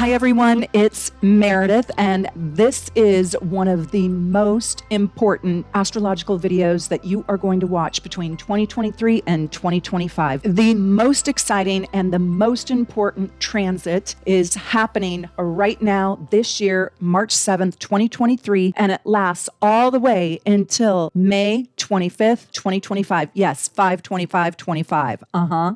Hi everyone, it's Meredith, and this is one of the most important astrological videos that you are going to watch between 2023 and 2025. The most exciting and the most important transit is happening right now this year, March 7th, 2023, and it lasts all the way until May 25th, 2025. Yes, 5/25/25.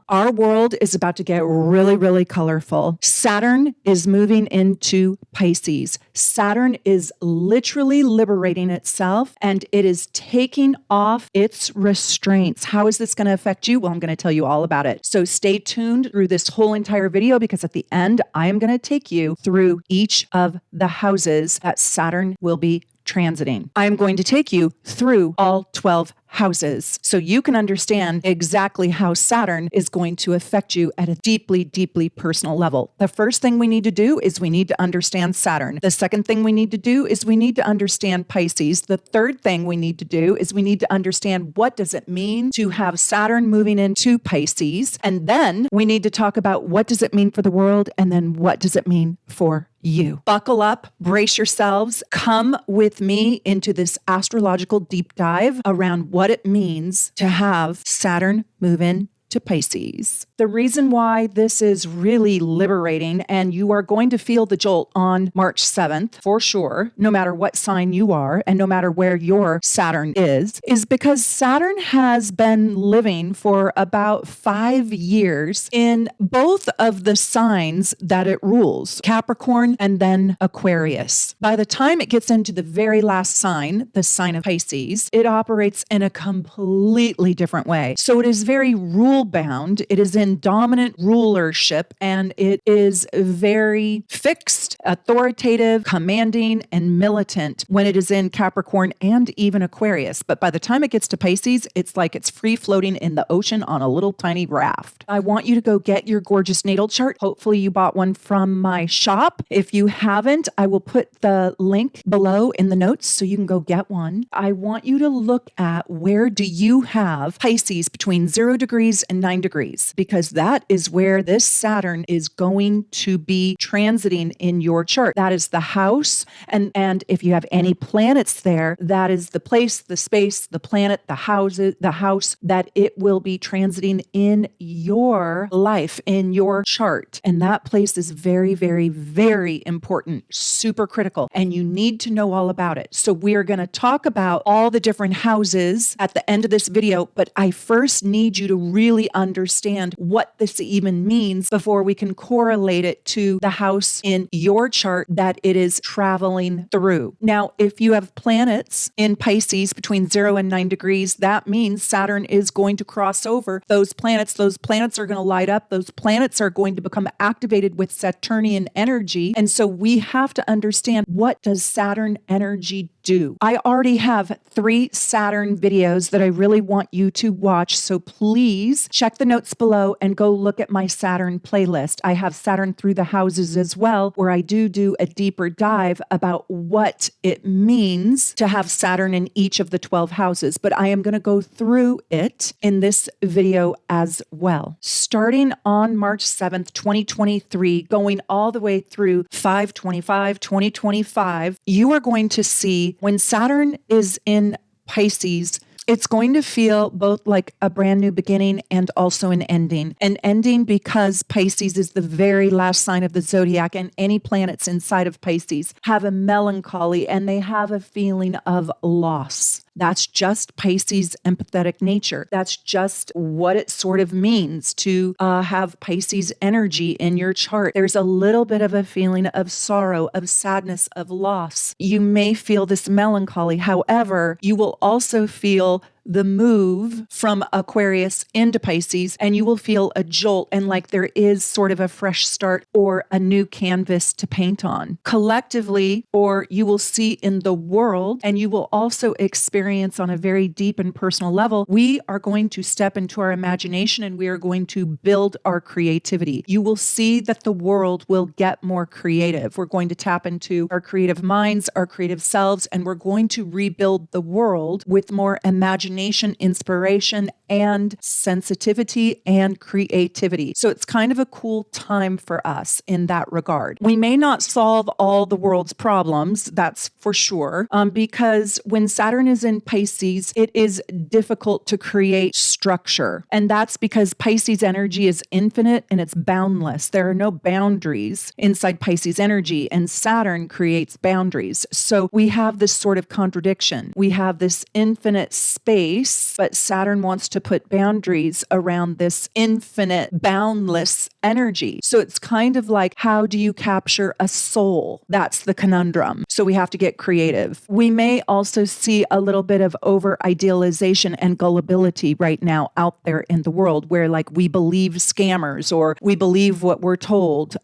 Our world is about to get really, really colorful. Saturn is moving into Pisces. Saturn is literally liberating itself and it is taking off its restraints. How is this going to affect you? Well, I'm going to tell you all about it. So stay tuned through this whole entire video because at the end, I am going to take you through each of the houses that Saturn will be transiting. I'm going to take you through all 12 houses so you can understand exactly how Saturn is going to affect you at a deeply, deeply personal level. The first thing we need to do is we need to understand Saturn. The second thing we need to do is we need to understand Pisces. The third thing we need to do is we need to understand what does it mean to have Saturn moving into Pisces. And then we need to talk about what does it mean for the world and then what does it mean for you. Buckle up, brace yourselves, come with me into this astrological deep dive around what it means to have Saturn move in to Pisces. The reason why this is really liberating, and you are going to feel the jolt on March 7th for sure, no matter what sign you are and no matter where your Saturn is because Saturn has been living for about 5 years in both of the signs that it rules, Capricorn and then Aquarius. By the time it gets into the very last sign, the sign of Pisces, it operates in a completely different way. So it is very rule bound. It is in dominant rulership and it is very fixed, authoritative, commanding, and militant when it is in Capricorn and even Aquarius. But by the time it gets to Pisces, it's like it's free floating in the ocean on a little tiny raft. I want you to go get your gorgeous natal chart. Hopefully you bought one from my shop. If you haven't, I will put the link below in the notes so you can go get one. I want you to look at where do you have Pisces between 0 degrees and 9 degrees, because that is where this Saturn is going to be transiting in your chart. That is the house. And if you have any planets there, that is the place, the space, the planet, the house that it will be transiting in your life, in your chart. And that place is very, very, very important, super critical. And you need to know all about it. So we are going to talk about all the different houses at the end of this video, but I first need you to really understand what this even means before we can correlate it to the house in your chart that it is traveling through. Now, if you have planets in Pisces between 0 and 9 degrees, that means Saturn is going to cross over those planets. Those planets are going to light up. Those planets are going to become activated with Saturnian energy. And so we have to understand, what does Saturn energy do? I already have 3 Saturn videos that I really want you to watch. So please check the notes below and go look at my Saturn playlist. I have Saturn through the houses as well, where I do a deeper dive about what it means to have Saturn in each of the 12 houses. But I am going to go through it in this video as well. Starting on March 7th, 2023, going all the way through 5/25/2025, you are going to see when Saturn is in Pisces, it's going to feel both like a brand new beginning and also an ending. An ending because Pisces is the very last sign of the zodiac, and any planets inside of Pisces have a melancholy and they have a feeling of loss. That's just Pisces' empathetic nature. That's just what it sort of means to have Pisces energy in your chart. There's a little bit of a feeling of sorrow, of sadness, of loss. You may feel this melancholy. However, you will also feel the move from Aquarius into Pisces, and you will feel a jolt and like there is sort of a fresh start or a new canvas to paint on. Collectively, or you will see in the world, and you will also experience on a very deep and personal level, we are going to step into our imagination and we are going to build our creativity. You will see that the world will get more creative. We're going to tap into our creative minds, our creative selves, and we're going to rebuild the world with more imagination, inspiration, and sensitivity and creativity. So it's kind of a cool time for us in that regard. We may not solve all the world's problems, that's for sure, because when Saturn is in Pisces, it is difficult to create structure. And that's because Pisces energy is infinite and it's boundless. There are no boundaries inside Pisces energy, and Saturn creates boundaries. So we have this sort of contradiction. We have this infinite space, but Saturn wants to put boundaries around this infinite, boundless energy. So it's kind of like, how do you capture a soul? That's the conundrum. So we have to get creative. We may also see a little bit of over idealization and gullibility right now out there in the world, where like we believe scammers or we believe what we're told,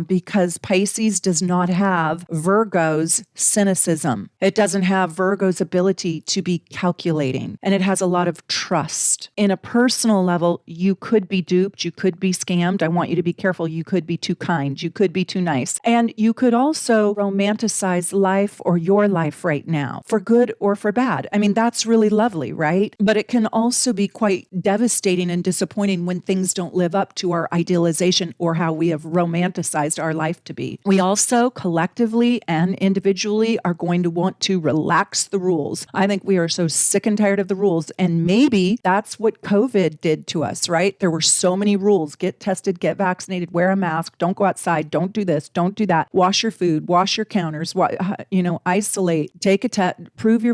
because Pisces does not have Virgo's cynicism. It doesn't have Virgo's ability to be calculating, and it has a lot of trust. In a personal level, you could be duped, you could be scammed. I want you to be careful. You could be too kind, you could be too nice, and you could also romanticize life or your life right now, for good or for bad. I mean, that's really lovely, right? But it can also be quite devastating and disappointing when things don't live up to our idealization or how we have romanticized our life to be. We also collectively and individually are going to want to relax the rules. I think we are so sick and tired of the rules, and maybe that's what COVID did to us, right? There were so many rules: get tested, get vaccinated, wear a mask, don't go outside, don't do this, don't do that, wash your food, wash your counters, isolate, take a test, prove your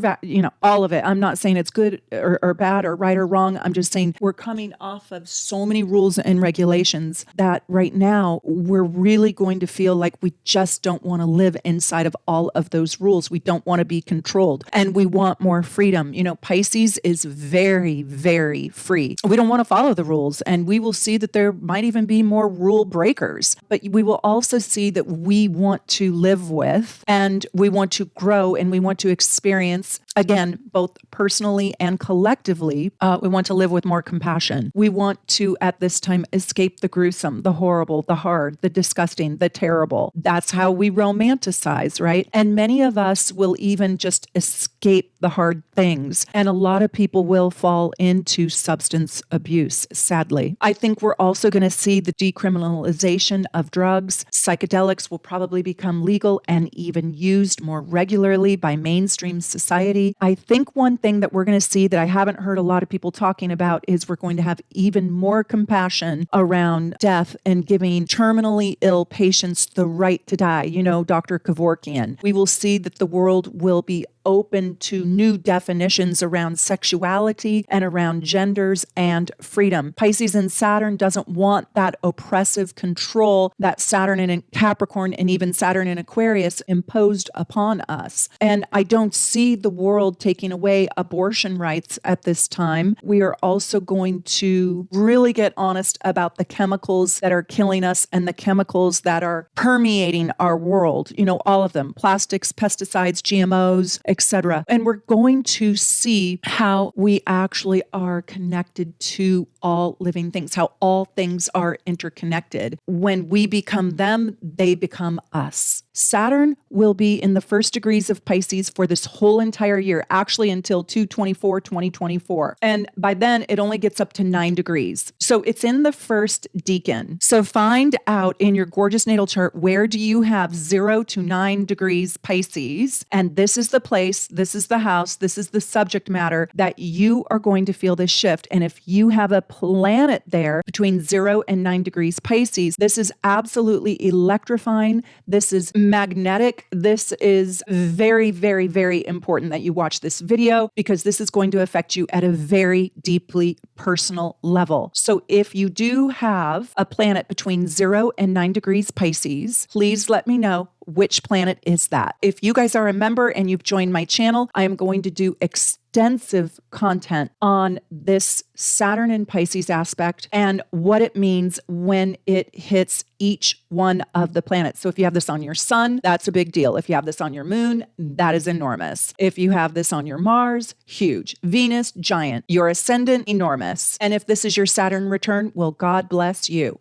all of it. I'm not saying it's good or bad or right or wrong. I'm just saying we're coming off of so many rules and regulations that right now we're really going to feel like we just don't want to live inside of all of those rules. We don't want to be controlled, and we want more freedom. Pisces is very, very free. We don't want to follow the rules, and we will see that there might even be more rule breakers, but we will also see that we want to live with, and we want to grow, and we want to experience, again, both personally and collectively. We want to live with more compassion. We want to, at this time, escape the gruesome, the horrible, the hard, the disgusting, the terrible. That's how we romanticize, right? And many of us will even just escape the hard things. And a lot of people will fall into substance abuse, sadly. I think we're also going to see the decriminalization of drugs. Psychedelics will probably become legal and even used more regularly by mainstream society. I think one thing that we're going to see that I haven't heard a lot of people talking about is we're going to have even more compassion around death and giving terminally ill patients the right to die. Dr. Kevorkian. We will see that the world will be open to new definitions around sexuality and around genders and freedom. Pisces and Saturn doesn't want that oppressive control that Saturn in Capricorn and even Saturn in Aquarius imposed upon us. And I don't see the world taking away abortion rights at this time. We are also going to really get honest about the chemicals that are killing us and the chemicals that are permeating our world. All of them: plastics, pesticides, GMOs, etc. And we're going to see how we actually are connected to all living things, how all things are interconnected. When we become them, they become us. Saturn will be in the first degrees of Pisces for this whole entire year, actually until 2/24/2024. And by then, it only gets up to 9 degrees. So it's in the first decan. So find out in your gorgeous natal chart, where do you have 0 to 9 degrees Pisces? And this is the place, this is the house, this is the subject matter that you are going to feel this shift. And if you have a planet there between 0 and 9 degrees Pisces, this is absolutely electrifying. This is magnetic. This is very, very, very important that you watch this video, because this is going to affect you at a very deeply personal level. So if you do have a planet between 0 and 9 degrees Pisces, please let me know which planet is that. If you guys are a member and you've joined my channel, I am going to do extensive content on this Saturn and Pisces aspect and what it means when it hits each one of the planets. So if you have this on your sun, that's a big deal. If you have this on your moon, that is enormous. If you have this on your Mars, huge. Venus, giant. Your ascendant, enormous. And if this is your Saturn return, well, God bless you.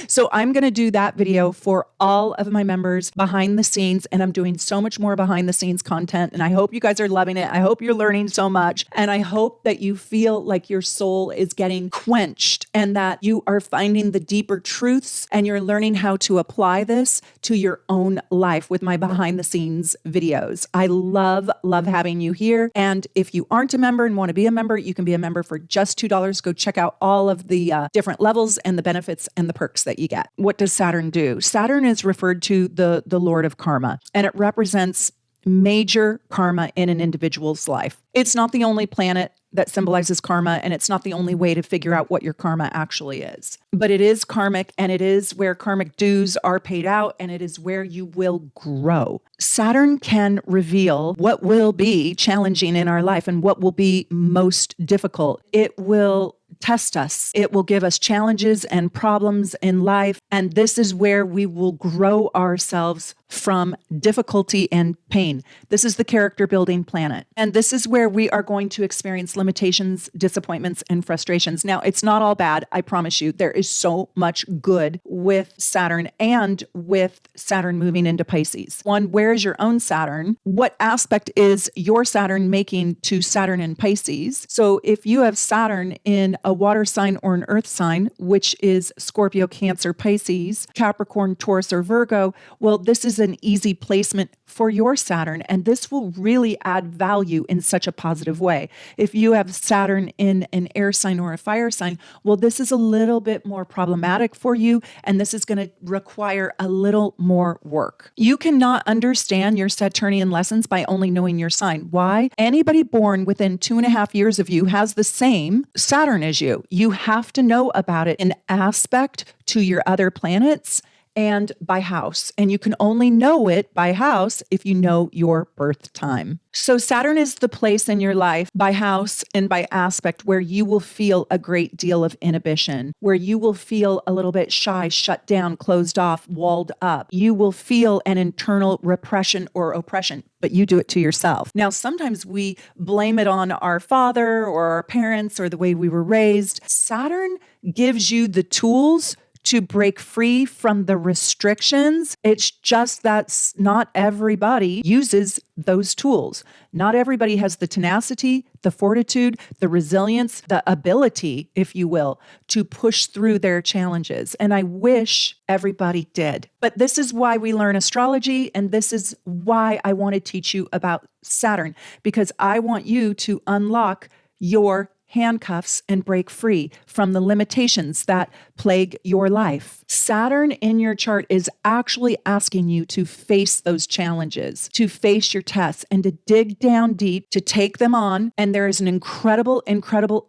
So I'm going to do that video for all of my members behind the scenes, and I'm doing so much more behind the scenes content. And I hope you guys are loving it. I hope you're learning so much. And I hope that you feel like your soul is getting quenched and that you are finding the deeper truths and you're learning how to apply this to your own life with my behind the scenes videos. I love having you here. And if you aren't a member and want to be a member, you can be a member for just $2. Go check out all of the different levels and the benefits and the perks that you get. What does Saturn do? Saturn is referred to the Lord of Karma, and it represents major karma in an individual's life. It's not the only planet that symbolizes karma, and it's not the only way to figure out what your karma actually is. But it is karmic, and it is where karmic dues are paid out, and it is where you will grow. Saturn can reveal what will be challenging in our life and what will be most difficult. It will test us. It will give us challenges and problems in life. And this is where we will grow ourselves from difficulty and pain. This is the character building planet. And this is where we are going to experience limitations, disappointments, and frustrations. Now, it's not all bad. I promise you, there is so much good with Saturn and with Saturn moving into Pisces. One, where is your own Saturn? What aspect is your Saturn making to Saturn in Pisces? So if you have Saturn in a water sign or an earth sign, which is Scorpio, Cancer, Pisces, Capricorn, Taurus, or Virgo, well, this is an easy placement for your Saturn, and this will really add value in such a positive way. If you have Saturn in an air sign or a fire sign, well, this is a little bit more problematic for you, and this is going to require a little more work. You cannot understand your Saturnian lessons by only knowing your sign. Why? Anybody born within 2.5 years of you has the same Saturn as you. You have to know about it in aspect to your other planets and by house. And you can only know it by house if you know your birth time. So Saturn is the place in your life by house and by aspect where you will feel a great deal of inhibition, where you will feel a little bit shy, shut down, closed off, walled up. You will feel an internal repression or oppression, but you do it to yourself. Now, sometimes we blame it on our father or our parents or the way we were raised. Saturn gives you the tools to break free from the restrictions. It's just that not everybody uses those tools. Not everybody has the tenacity, the fortitude, the resilience, the ability, if you will, to push through their challenges. And I wish everybody did. But this is why we learn astrology, and this is why I want to teach you about Saturn, because I want you to unlock your handcuffs and break free from the limitations that plague your life. Saturn in your chart is actually asking you to face those challenges, to face your tests, and to dig down deep, to take them on. And there is an incredible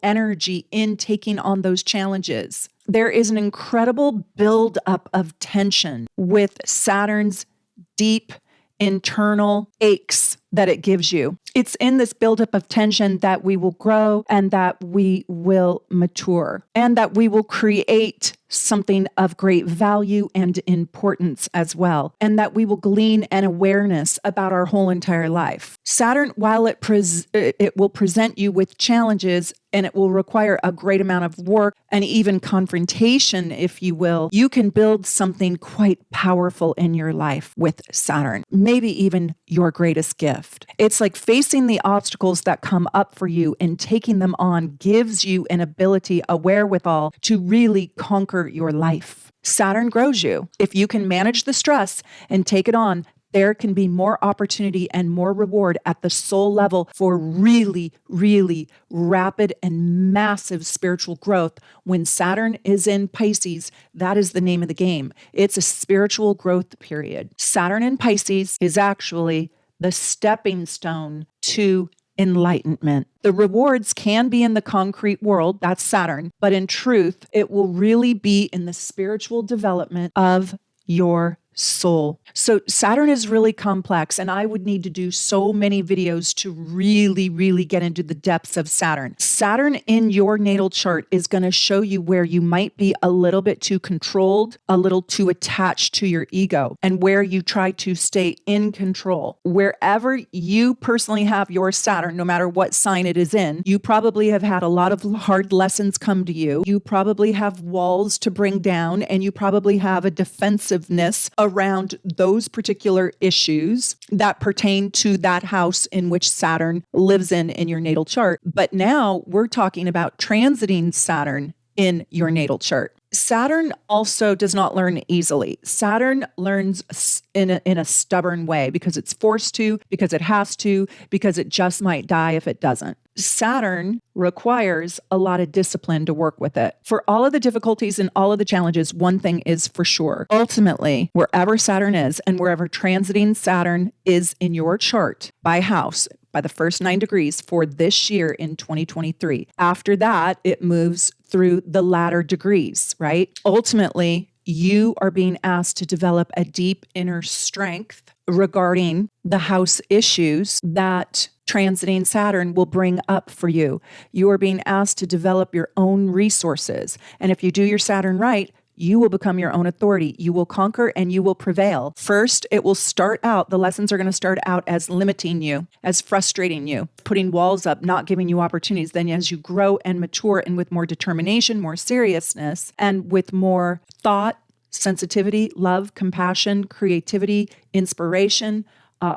energy in taking on those challenges. There is an incredible buildup of tension with Saturn's deep internal aches that it gives you. It's in this buildup of tension that we will grow and that we will mature and that we will create something of great value and importance as well, and that we will glean an awareness about our whole entire life. Saturn, while it will present you with challenges and it will require a great amount of work and even confrontation, if you will, you can build something quite powerful in your life with Saturn, maybe even your greatest gift. It's like facing the obstacles that come up for you and taking them on gives you an ability, a wherewithal to really conquer your life. Saturn grows you. If you can manage the stress and take it on, there can be more opportunity and more reward at the soul level for really rapid and massive spiritual growth. When Saturn is in Pisces, that is the name of the game. It's a spiritual growth period. Saturn in Pisces is actually the stepping stone to enlightenment. The rewards can be in the concrete world, that's Saturn, but in truth, it will really be in the spiritual development of your soul. So Saturn is really complex, and I would need to do so many videos to really get into the depths of Saturn. Saturn in your natal chart is going to show you where you might be a little bit too controlled, a little too attached to your ego, and where you try to stay in control. Wherever you personally have your Saturn, no matter what sign it is in, you probably have had a lot of hard lessons come to you. You probably have walls to bring down, and you probably have a defensiveness around those particular issues that pertain to that house in which Saturn lives in your natal chart. But now we're talking about transiting Saturn in your natal chart. Saturn also does not learn easily. Saturn learns in a stubborn way because it's forced to, because it has to, because it just might die if it doesn't. Saturn requires a lot of discipline to work with it. For all of the difficulties and all of the challenges, one thing is for sure. Ultimately, wherever Saturn is and wherever transiting Saturn is in your chart by house, by the first 9 degrees for this year in 2023. After that, it moves through the latter degrees, right? Ultimately, you are being asked to develop a deep inner strength regarding the house issues that transiting Saturn will bring up for you. You are being asked to develop your own resources. And if you do your Saturn right, you will become your own authority. You will conquer and you will prevail. First, it will start out, the lessons are going to start out as limiting you, as frustrating you, putting walls up, not giving you opportunities. Then as you grow and mature and with more determination, more seriousness, and with more thought, sensitivity, love, compassion, creativity, inspiration,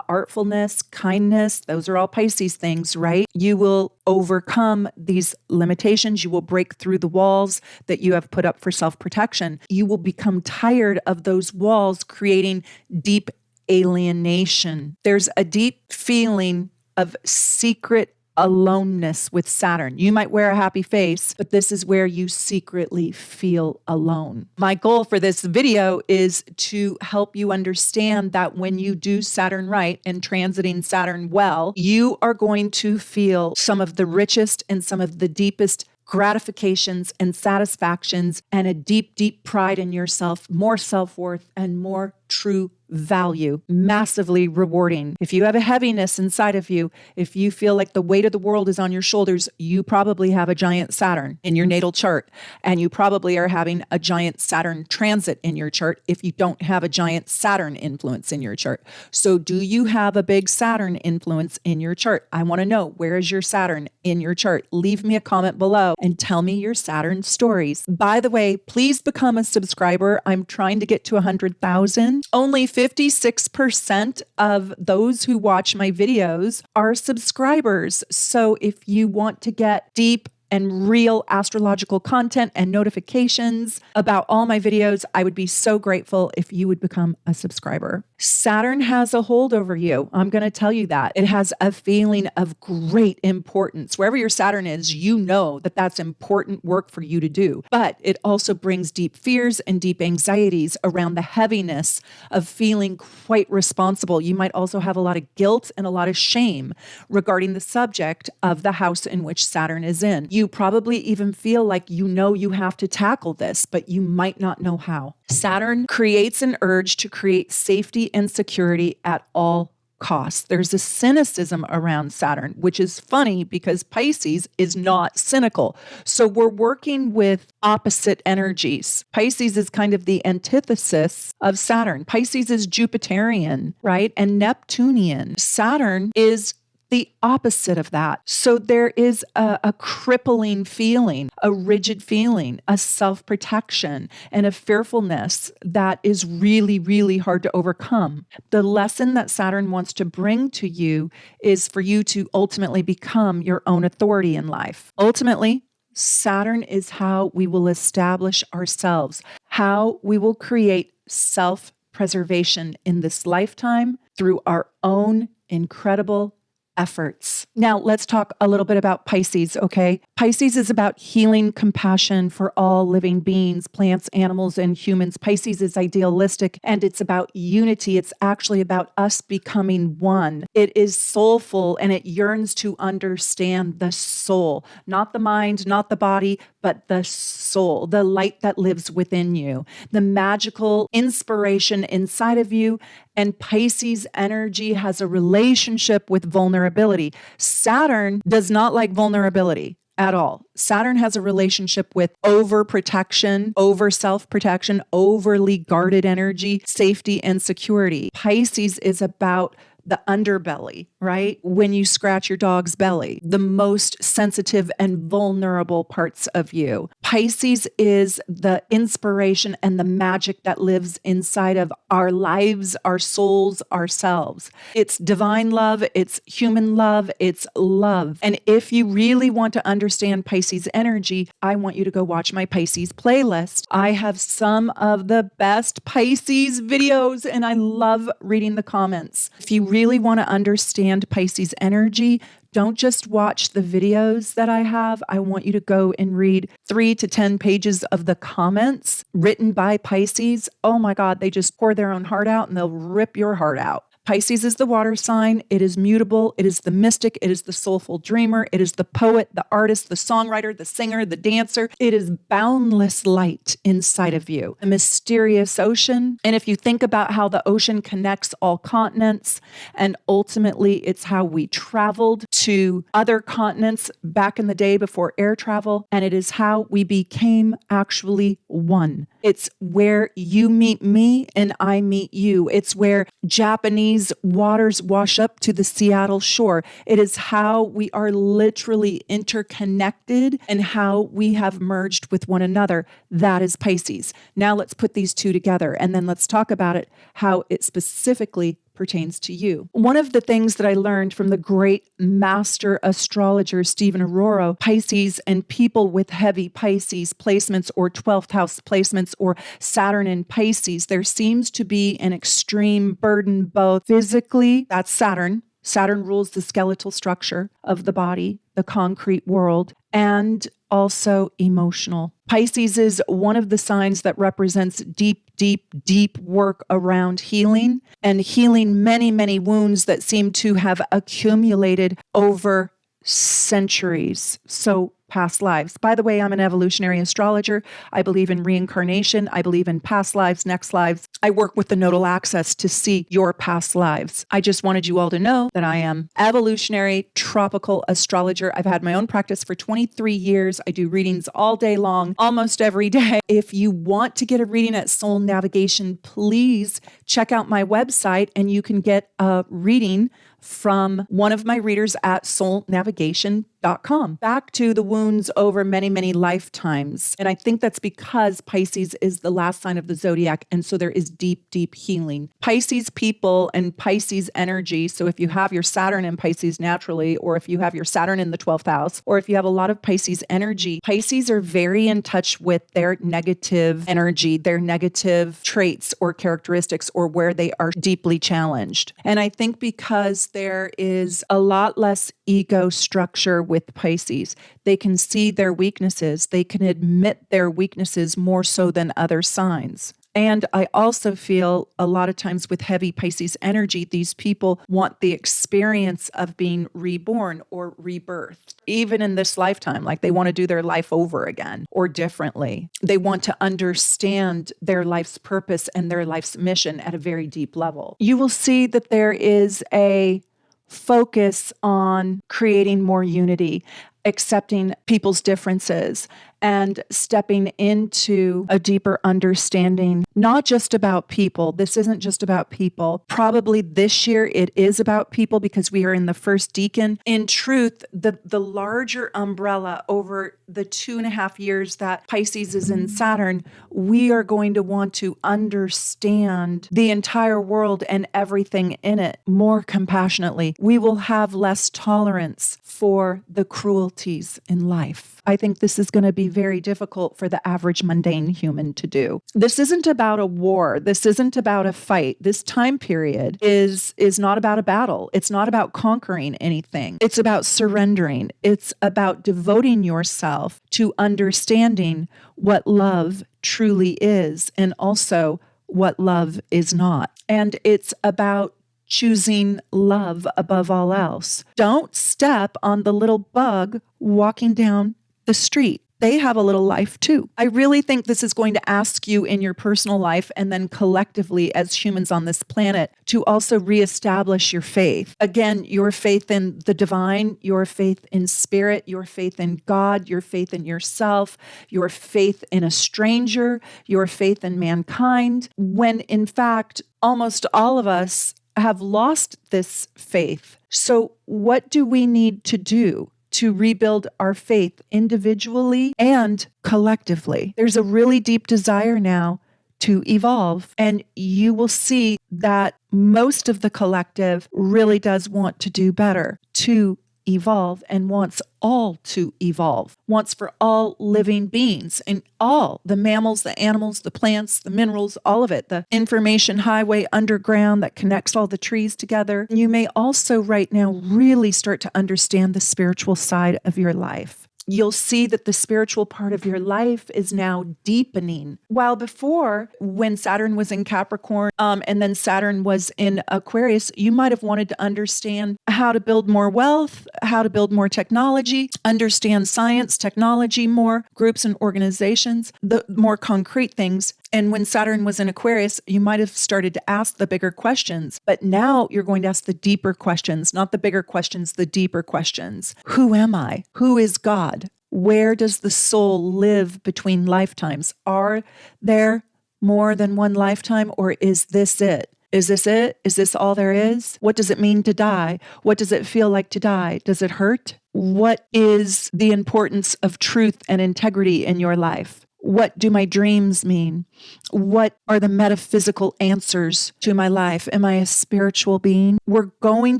artfulness, kindness, those are all Pisces things, right? You will overcome these limitations. You will break through the walls that you have put up for self-protection. You will become tired of those walls creating deep alienation. There's a deep feeling of secret aloneness with Saturn. You might wear a happy face, but this is where you secretly feel alone. My goal for this video is to help you understand that when you do Saturn right and transiting Saturn well, you are going to feel some of the richest and some of the deepest gratifications and satisfactions and a deep, deep pride in yourself, more self-worth and more true value, massively rewarding. If you have a heaviness inside of you, if you feel like the weight of the world is on your shoulders, you probably have a giant Saturn in your natal chart. And you probably are having a giant Saturn transit in your chart if you don't have a giant Saturn influence in your chart. So do you have a big Saturn influence in your chart? I want to know, where is your Saturn in your chart? Leave me a comment below and tell me your Saturn stories. By the way, please become a subscriber. I'm trying to get to 100,000. Only 56% of those who watch my videos are subscribers. So if you want to get deep and real astrological content and notifications about all my videos, I would be so grateful if you would become a subscriber. Saturn has a hold over you. I'm going to tell you that. It has a feeling of great importance. Wherever your Saturn is, you know that that's important work for you to do. But it also brings deep fears and deep anxieties around the heaviness of feeling quite responsible. You might also have a lot of guilt and a lot of shame regarding the subject of the house in which Saturn is in. You probably even feel like you know you have to tackle this, but you might not know how. Saturn creates an urge to create safety and security at all costs. There's a cynicism around Saturn, which is funny because Pisces is not cynical. So we're working with opposite energies. Pisces is kind of the antithesis of Saturn. Pisces is Jupiterian, right? And Neptunian. Saturn is the opposite of that. So there is a crippling feeling, a rigid feeling, a self-protection, and a fearfulness that is really, really hard to overcome. The lesson that Saturn wants to bring to you is for you to ultimately become your own authority in life. Ultimately, Saturn is how we will establish ourselves, how we will create self-preservation in this lifetime through our own incredible efforts. Now, let's talk a little bit about Pisces, okay? Pisces is about healing, compassion for all living beings, plants, animals, and humans. Pisces is idealistic and it's about unity. It's actually about us becoming one. It is soulful and it yearns to understand the soul, not the mind, not the body, but the soul, the light that lives within you, the magical inspiration inside of you. And Pisces energy has a relationship with vulnerability. Saturn does not like vulnerability at all. Saturn has a relationship with overprotection, over self-protection, overly guarded energy, safety, and security. Pisces is about the underbelly, right? When you scratch your dog's belly, the most sensitive and vulnerable parts of you. Pisces is the inspiration and the magic that lives inside of our lives, our souls, ourselves. It's divine love, it's human love, it's love. And if you really want to understand Pisces energy, I want you to go watch my Pisces playlist. I have some of the best Pisces videos and I love reading the comments. If you really want to understand Pisces energy, don't just watch the videos that I have. I want you to go and read 3 to 10 pages of the comments written by Pisces. Oh my God, they just pour their own heart out and they'll rip your heart out. Pisces is the water sign. It is mutable. It is the mystic. It is the soulful dreamer. It is the poet, the artist, the songwriter, the singer, the dancer. It is boundless light inside of you, a mysterious ocean. And if you think about how the ocean connects all continents, and ultimately it's how we traveled to other continents back in the day before air travel, and it is how we became actually one. It's where you meet me and I meet you. It's where Japanese waters wash up to the Seattle shore. It is how we are literally interconnected and how we have merged with one another. That is Pisces. Now let's put these two together and then let's talk about it, how it specifically pertains to you. One of the things that I learned from the great master astrologer, Stephen Aurora, Pisces and people with heavy Pisces placements or 12th house placements or Saturn in Pisces, there seems to be an extreme burden both physically, that's Saturn. Saturn rules the skeletal structure of the body, the concrete world, and also emotional. Pisces is one of the signs that represents deep work around healing and healing many, many wounds that seem to have accumulated over centuries. So past lives. By the way, I'm an evolutionary astrologer. I believe in reincarnation. I believe in past lives, next lives. I work with the nodal axis to see your past lives. I just wanted you all to know that I am evolutionary tropical astrologer. I've had my own practice for 23 years. I do readings all day long, almost every day. If you want to get a reading at Soul Navigation, please check out my website and you can get a reading from one of my readers at soulnavigation.com. Back to the wounds over many, many lifetimes. And I think that's because Pisces is the last sign of the zodiac. And so there is deep healing. Pisces people and Pisces energy. So if you have your Saturn in Pisces naturally, or if you have your Saturn in the 12th house, or if you have a lot of Pisces energy, Pisces are very in touch with their negative energy, their negative traits or characteristics, or where they are deeply challenged. And I think because there is a lot less ego structure with Pisces, they can see their weaknesses. They can admit their weaknesses more so than other signs. And I also feel a lot of times with heavy Pisces energy, these people want the experience of being reborn or rebirthed, even in this lifetime. Like they want to do their life over again or differently. They want to understand their life's purpose and their life's mission at a very deep level. You will see that there is a focus on creating more unity, accepting people's differences, and stepping into a deeper understanding, not just about people. This isn't just about people. Probably this year it is about people because we are in the first decan. In truth, the larger umbrella over the 2.5 years that Pisces is in Saturn, we are going to want to understand the entire world and everything in it more compassionately. We will have less tolerance for the cruelties in life. I think this is going to be very difficult for the average mundane human to do. This isn't about a war. This isn't about a fight. This time period is not about a battle. It's not about conquering anything. It's about surrendering. It's about devoting yourself to understanding what love truly is and also what love is not. And it's about choosing love above all else. Don't step on the little bug walking down the street. They have a little life too. I really think this is going to ask you in your personal life and then collectively as humans on this planet to also reestablish your faith. Again, your faith in the divine, your faith in spirit, your faith in God, your faith in yourself, your faith in a stranger, your faith in mankind, when in fact, almost all of us have lost this faith. So what do we need to do to rebuild our faith individually and collectively? There's a really deep desire now to evolve. And you will see that most of the collective really does want to do better, to evolve, and wants all to evolve, wants for all living beings and all the mammals, the animals, the plants, the minerals, all of it, the information highway underground that connects all the trees together. You may also right now really start to understand the spiritual side of your life. You'll see that the spiritual part of your life is now deepening. While before, when Saturn was in Capricorn, and then Saturn was in Aquarius, you might have wanted to understand how to build more wealth, how to build more technology, understand science, technology more, groups and organizations, the more concrete things. And when Saturn was in Aquarius, you might have started to ask the bigger questions, but now you're going to ask the deeper questions, not the bigger questions, the deeper questions. Who am I? Who is God? Where does the soul live between lifetimes? Are there more than one lifetime, or is this it? Is this it? Is this all there is? What does it mean to die? What does it feel like to die? Does it hurt? What is the importance of truth and integrity in your life? What do my dreams mean? What are the metaphysical answers to my life? Am I a spiritual being? We're going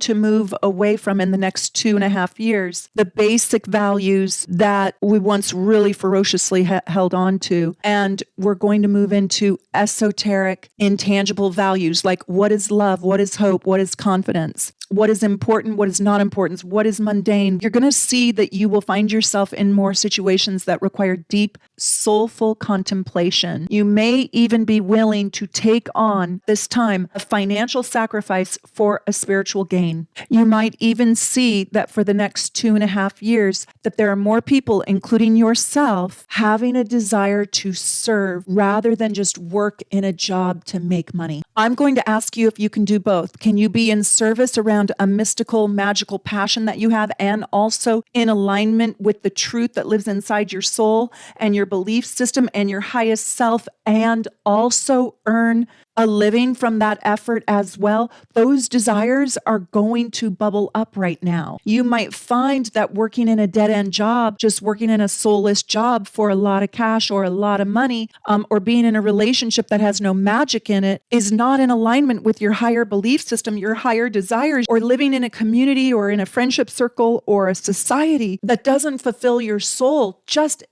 to move away from, in the next 2.5 years, the basic values that we once really ferociously held on to. And we're going to move into esoteric, intangible values like what is love? What is hope? What is confidence? What is important? What is not important? What is mundane? You're going to see that you will find yourself in more situations that require deep, soulful contemplation. You may even be willing to take on this time a financial sacrifice for a spiritual gain. You might even see that for the next 2.5 years, that there are more people, including yourself, having a desire to serve rather than just work in a job to make money. I'm going to ask you if you can do both. Can you be in service around a mystical, magical passion that you have, and also in alignment with the truth that lives inside your soul and your belief system and your highest self, and also earn a living from that effort as well? Those desires are going to bubble up right now. You might find that working in a dead-end job, just working in a soulless job for a lot of cash or a lot of money, or being in a relationship that has no magic in it, is not in alignment with your higher belief system, your higher desires, or living in a community or in a friendship circle or a society that doesn't fulfill your soul. Just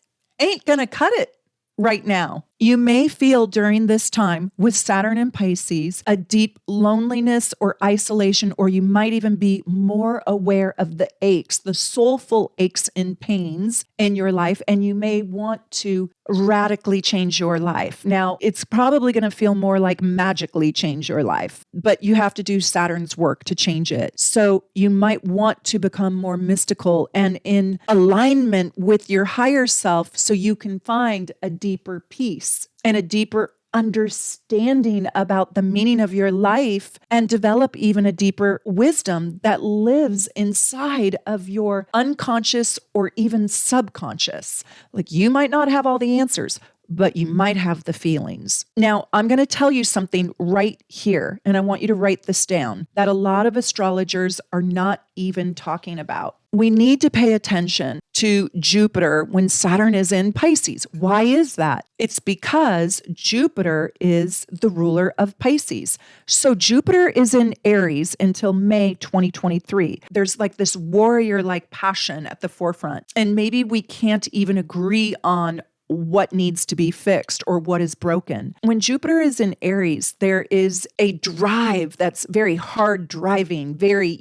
ain't gonna cut it right now. You may feel during this time with Saturn and Pisces a deep loneliness or isolation, or you might even be more aware of the aches, the soulful aches and pains in your life, and you may want to radically change your life. Now, it's probably going to feel more like magically change your life, but you have to do Saturn's work to change it. So you might want to become more mystical and in alignment with your higher self so you can find a deeper peace and a deeper understanding about the meaning of your life, and develop even a deeper wisdom that lives inside of your unconscious or even subconscious. Like, you might not have all the answers, but you might have the feelings. Now, I'm going to tell you something right here, and I want you to write this down, that a lot of astrologers are not even talking about. We need to pay attention to Jupiter when Saturn is in Pisces. Why is that? It's because Jupiter is the ruler of Pisces. So Jupiter is in Aries until May 2023. There's like this warrior-like passion at the forefront. And maybe we can't even agree on what needs to be fixed or what is broken. When Jupiter is in Aries, there is a drive that's very hard driving, very,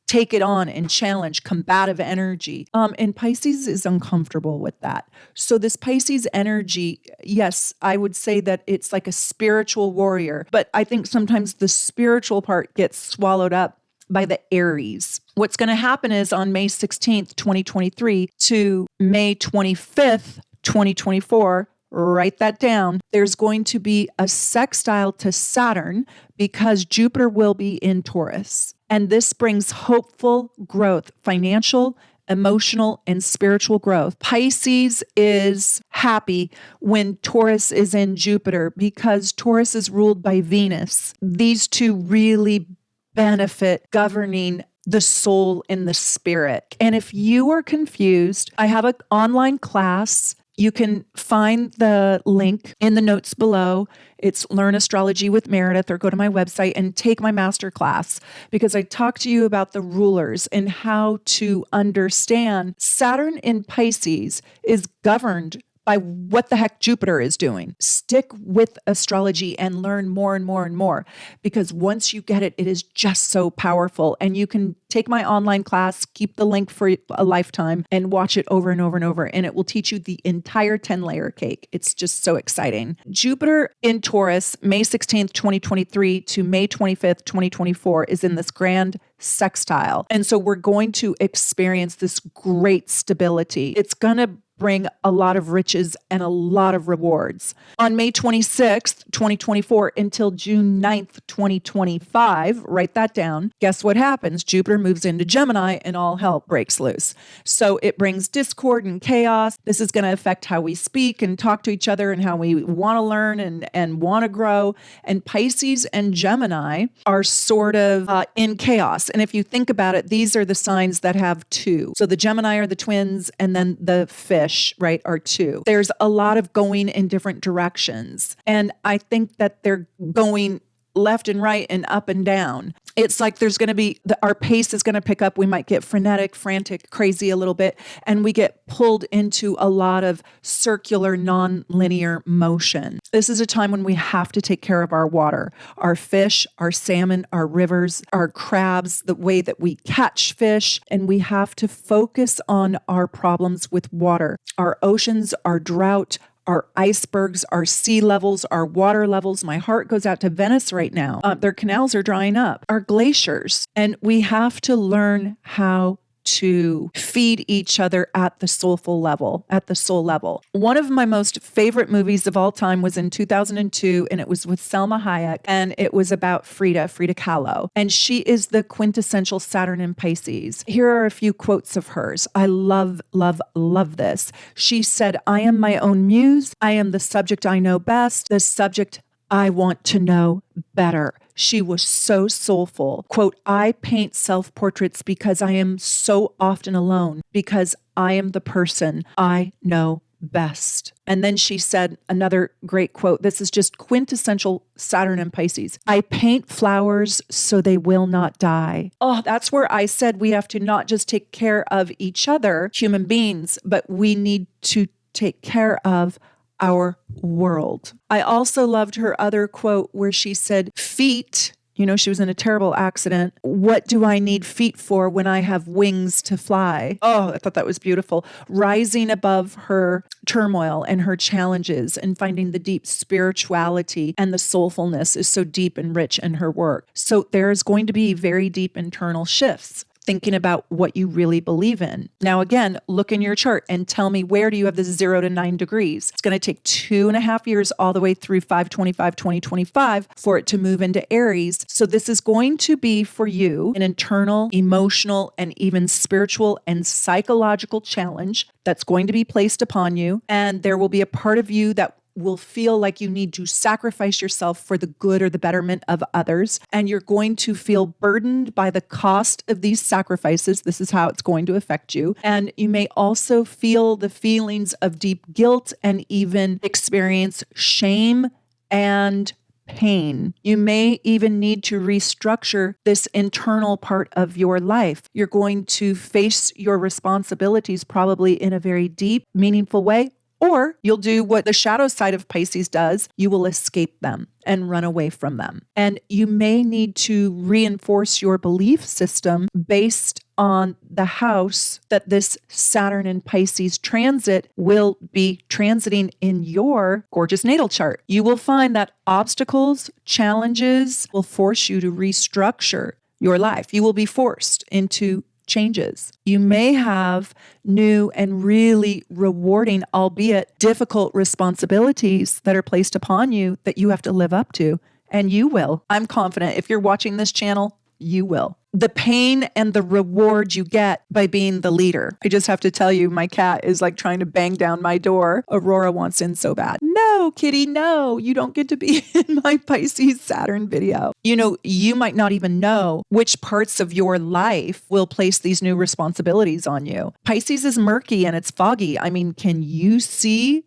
take it on and challenge, combative energy. And Pisces is uncomfortable with that. So this Pisces energy, yes, I would say that it's like a spiritual warrior, but I think sometimes the spiritual part gets swallowed up by the Aries. What's going to happen is on May 16th, 2023 to May 25th, 2024, write that down. There's going to be a sextile to Saturn because Jupiter will be in Taurus. And this brings hopeful growth, financial, emotional, and spiritual growth. Pisces is happy when Taurus is in Jupiter because Taurus is ruled by Venus. These two really benefit governing the soul and the spirit. And if you are confused, I have an online class. You can find the link in the notes below. It's Learn Astrology with Meredith, or go to my website and take my masterclass, because I talk to you about the rulers and how to understand Saturn in Pisces is governed by what the heck Jupiter is doing. Stick with astrology and learn more and more and more, because once you get it, it is just so powerful. And you can take my online class, keep the link for a lifetime, and watch it over and over and over. And it will teach you the entire 10-layer cake. It's just so exciting. Jupiter in Taurus, May 16th, 2023 to May 25th, 2024 is in this grand sextile. And so we're going to experience this great stability. It's going to bring a lot of riches and a lot of rewards. On May 26th, 2024 until June 9th, 2025, write that down. Guess what happens? Jupiter moves into Gemini and all hell breaks loose. So it brings discord and chaos. This is going to affect how we speak and talk to each other and how we want to learn and want to grow. And Pisces and Gemini are sort of in chaos. And if you think about it, these are the signs that have two. So the Gemini are the twins, and then the fish, right, are two. There's a lot of going in different directions. And I think that they're going left and right and up and down. It's like there's going to be, our pace is going to pick up. We might get frenetic, frantic, crazy a little bit, and we get pulled into a lot of circular, non-linear motion. This is a time when we have to take care of our water, our fish, our salmon, our rivers, our crabs, the way that we catch fish, and we have to focus on our problems with water, our oceans, our drought, our icebergs, our sea levels, our water levels. My heart goes out to Venice right now. Their canals are drying up, our glaciers. And we have to learn how to feed each other at the soulful level, at the soul level. One of my most favorite movies of all time was in 2002, and it was with Selma Hayek, and it was about Frida Kahlo. And she is the quintessential Saturn in Pisces. Here are a few quotes of hers. I love, love, love this. She said, "I am my own muse. I am the subject I know best, the subject I want to know better." She was so soulful. Quote, "I paint self-portraits because I am so often alone, because I am the person I know best." And then she said another great quote. This is just quintessential Saturn and Pisces. "I paint flowers so they will not die." Oh, that's where I said we have to not just take care of each other, human beings, but we need to take care of our world. I also loved her other quote where she said, "Feet," she was in a terrible accident. "What do I need feet for when I have wings to fly?" Oh, I thought that was beautiful. Rising above her turmoil and her challenges and finding the deep spirituality and the soulfulness is so deep and rich in her work. So there is going to be very deep internal shifts, thinking about what you really believe in. Now, again, look in your chart and tell me, where do you have the 0 to 9 degrees? It's going to take 2.5 years all the way through 5/25/2025 for it to move into Aries. So this is going to be for you an internal, emotional, and even spiritual and psychological challenge that's going to be placed upon you. And there will be a part of you that will feel like you need to sacrifice yourself for the good or the betterment of others. And you're going to feel burdened by the cost of these sacrifices. This is how it's going to affect you. And you may also feel the feelings of deep guilt and even experience shame and pain. You may even need to restructure this internal part of your life. You're going to face your responsibilities probably in a very deep, meaningful way. Or you'll do what the shadow side of Pisces does. You will escape them and run away from them. And you may need to reinforce your belief system based on the house that this Saturn and Pisces transit will be transiting in your gorgeous natal chart. You will find that obstacles, challenges will force you to restructure your life. You will be forced into changes. You may have new and really rewarding, albeit difficult responsibilities that are placed upon you that you have to live up to, and you will. I'm confident if you're watching this channel, you will. the pain and the reward you get by being the leader. I just have to tell you, my cat is like trying to bang down my door. Aurora wants in so bad. No, kitty, no, you don't get to be in my Pisces Saturn video. You know, you might not even know which parts of your life will place these new responsibilities on you. Pisces is murky and it's foggy. I mean, can you see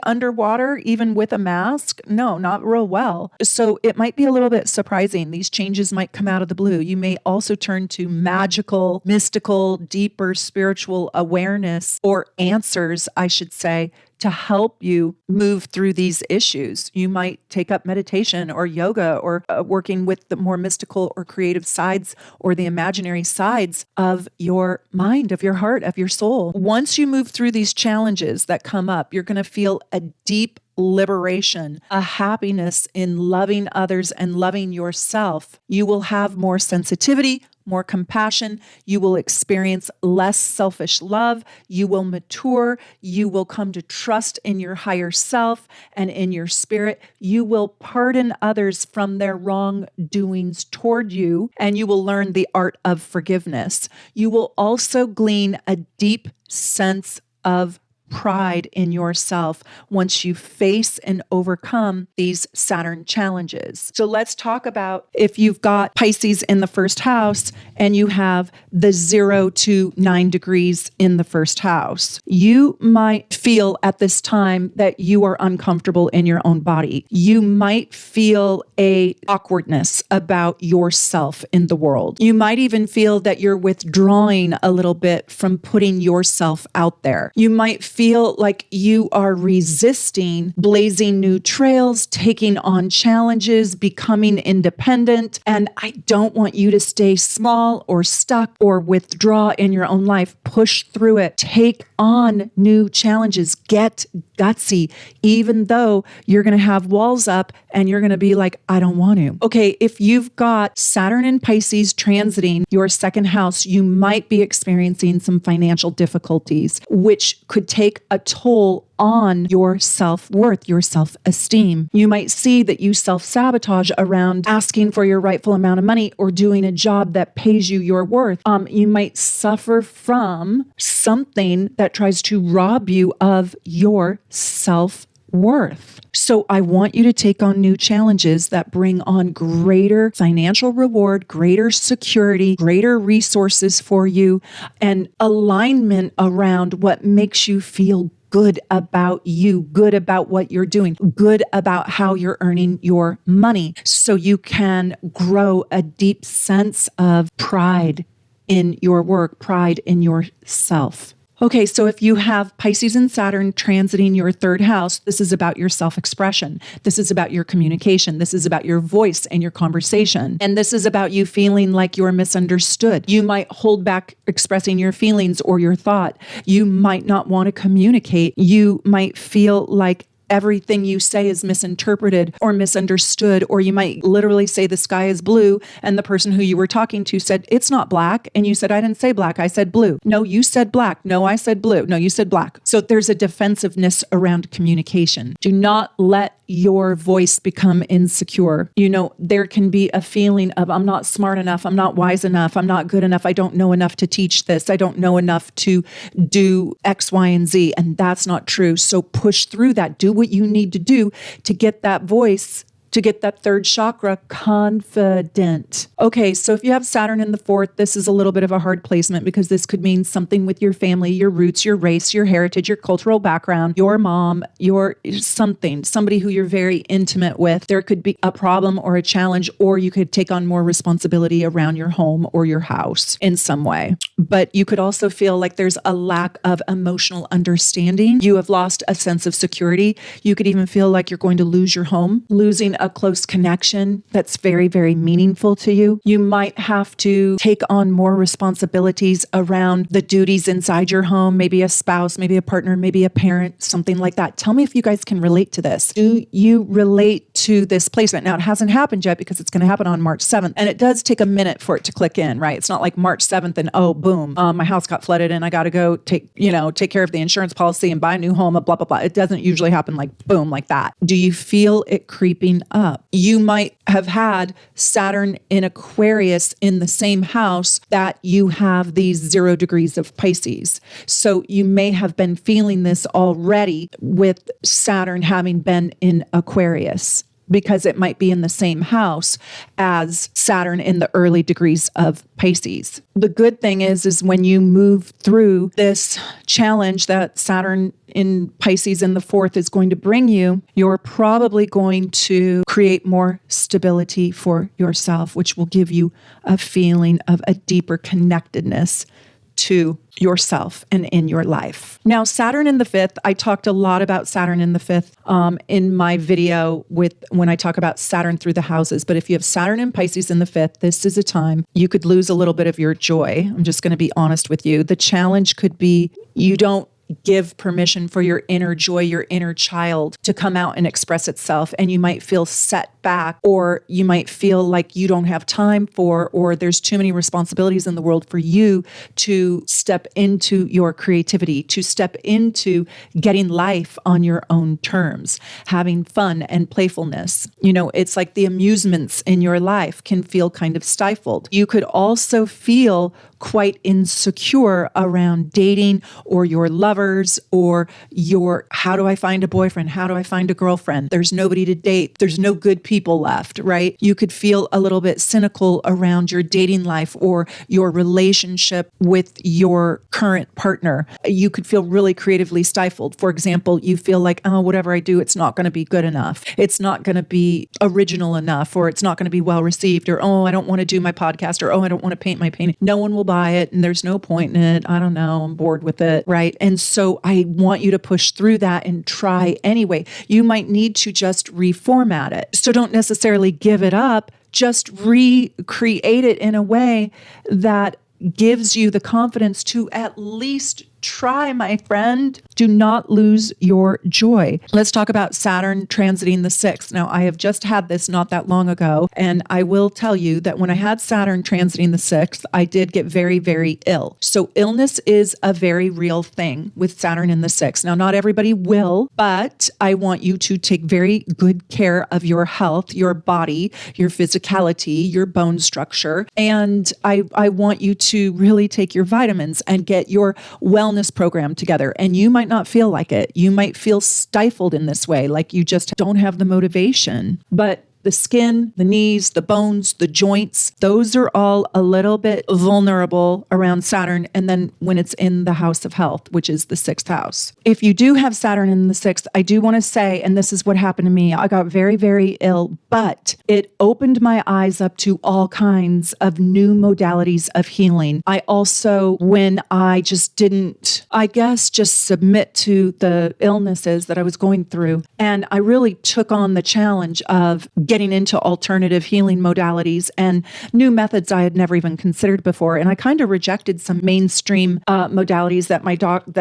underwater even with a mask? No, not real well. So it might be a little bit surprising. These changes might come out of the blue. You may also turn to magical, mystical, deeper spiritual awareness or answers, I should say, to help you move through these issues. You might take up meditation or yoga or working with the more mystical or creative sides or the imaginary sides of your mind, of your heart, of your soul. Once you move through these challenges that come up, you're going to feel a deep liberation, a happiness in loving others and loving yourself. You will have more sensitivity, more compassion. You will experience less selfish love. You will mature. You will come to trust in your higher self and in your spirit. You will pardon others from their wrongdoings toward you, and you will learn the art of forgiveness. You will also glean a deep sense of pride in yourself once you face and overcome these Saturn challenges. So let's talk about if you've got Pisces in the first house and you have the 0 to 9 degrees in the first house. You might feel at this time that you are uncomfortable in your own body. You might feel a awkwardness about yourself in the world. You might even feel that you're withdrawing a little bit from putting yourself out there. You might feel like you are resisting blazing new trails, taking on challenges, becoming independent. And I don't want you to stay small or stuck or withdraw in your own life. Push through it. Take on new challenges. Get gutsy, even though you're going to have walls up and you're going to be like, I don't want to. Okay, if you've got Saturn and Pisces transiting your second house, you might be experiencing some financial difficulties, which could take a toll on your self-worth, your self-esteem. You might see that you self-sabotage around asking for your rightful amount of money or doing a job that pays you your worth. You might suffer from something that tries to rob you of your self-worth. So I want you to take on new challenges that bring on greater financial reward, greater security, greater resources for you, and alignment around what makes you feel good about you, good about what you're doing, good about how you're earning your money, so you can grow a deep sense of pride in your work, pride in yourself. Okay, so if you have Pisces and Saturn transiting your third house, this is about your self-expression. This is about your communication. This is about your voice and your conversation. And this is about you feeling like you're misunderstood. You might hold back expressing your feelings or your thought. You might not want to communicate. You might feel like everything you say is misinterpreted or misunderstood, or you might literally say the sky is blue and the person who you were talking to said, it's not black. And you said, I didn't say black, I said blue. No, you said black. No, I said blue. No, you said black. So there's a defensiveness around communication. Do not let your voice become insecure. You know, there can be a feeling of, I'm not smart enough. I'm not wise enough. I'm not good enough. I don't know enough to teach this. I don't know enough to do X, Y, and Z. And that's not true. So push through that. Do what you need to do to get that voice, to get that third chakra confident. Okay, so if you have Saturn in the fourth, this is a little bit of a hard placement because this could mean something with your family, your roots, your race, your heritage, your cultural background, your mom, your somebody who you're very intimate with. There could be a problem or a challenge, or you could take on more responsibility around your home or your house in some way. But you could also feel like there's a lack of emotional understanding. You have lost a sense of security. You could even feel like you're going to lose your home, losing a close connection that's very, very meaningful to you. You might have to take on more responsibilities around the duties inside your home, maybe a spouse, maybe a partner, maybe a parent, something like that. Tell me if you guys can relate to this. Do you relate to this placement? Now, it hasn't happened yet because it's going to happen on March 7th. And it does take a minute for it to click in, right? It's not like March 7th and, oh, boom, my house got flooded and I got to go take care of the insurance policy and buy a new home, blah, blah, blah. It doesn't usually happen like boom, like that. Do you feel it creeping up. You might have had Saturn in Aquarius in the same house that you have these 0 degrees of Pisces. So you may have been feeling this already with Saturn having been in Aquarius, because it might be in the same house as Saturn in the early degrees of Pisces. The good thing is when you move through this challenge that Saturn in Pisces in the 4th is going to bring you, you're probably going to create more stability for yourself, which will give you a feeling of a deeper connectedness to yourself and in your life. Now, Saturn in the 5th, I talked a lot about Saturn in the 5th in my video when I talk about Saturn through the houses. But if you have Saturn and Pisces in the 5th, this is a time you could lose a little bit of your joy. I'm just going to be honest with you. The challenge could be you don't give permission for your inner joy, your inner child to come out and express itself. And you might feel set back, or you might feel like you don't have time for, or there's too many responsibilities in the world for you to step into your creativity, to step into getting life on your own terms, having fun and playfulness. You know, it's like the amusements in your life can feel kind of stifled. You could also feel quite insecure around dating or your lovers or your, how do I find a boyfriend? How do I find a girlfriend? There's nobody to date. There's no good people left, right? You could feel a little bit cynical around your dating life or your relationship with your current partner. You could feel really creatively stifled. For example, you feel like, oh, whatever I do, it's not going to be good enough. It's not going to be original enough, or it's not going to be well received, or, oh, I don't want to do my podcast, or, oh, I don't want to paint my painting. No one will buy it and there's no point in it. I don't know. I'm bored with it. Right. And so I want you to push through that and try anyway. You might need to just reformat it. So don't necessarily give it up. Just recreate it in a way that gives you the confidence to at least try, my friend. Do not lose your joy. Let's talk about Saturn transiting the 6th. Now, I have just had this not that long ago, and I will tell you that when I had Saturn transiting the 6th, I did get very, very ill. So illness is a very real thing with Saturn in the 6th. Now, not everybody will, but I want you to take very good care of your health, your body, your physicality, your bone structure. And I want you to really take your vitamins and get your wellness program together. And you might not feel like it. You might feel stifled in this way, like you just don't have the motivation. But the skin, the knees, the bones, the joints, those are all a little bit vulnerable around Saturn. And then when it's in the house of health, which is the 6th house. If you do have Saturn in the 6th, I do want to say, and this is what happened to me, I got very, very ill, but it opened my eyes up to all kinds of new modalities of healing. I also, when I just didn't, I guess, just submit to the illnesses that I was going through, and I really took on the challenge of getting into alternative healing modalities and new methods I had never even considered before. And I kind of rejected some mainstream modalities that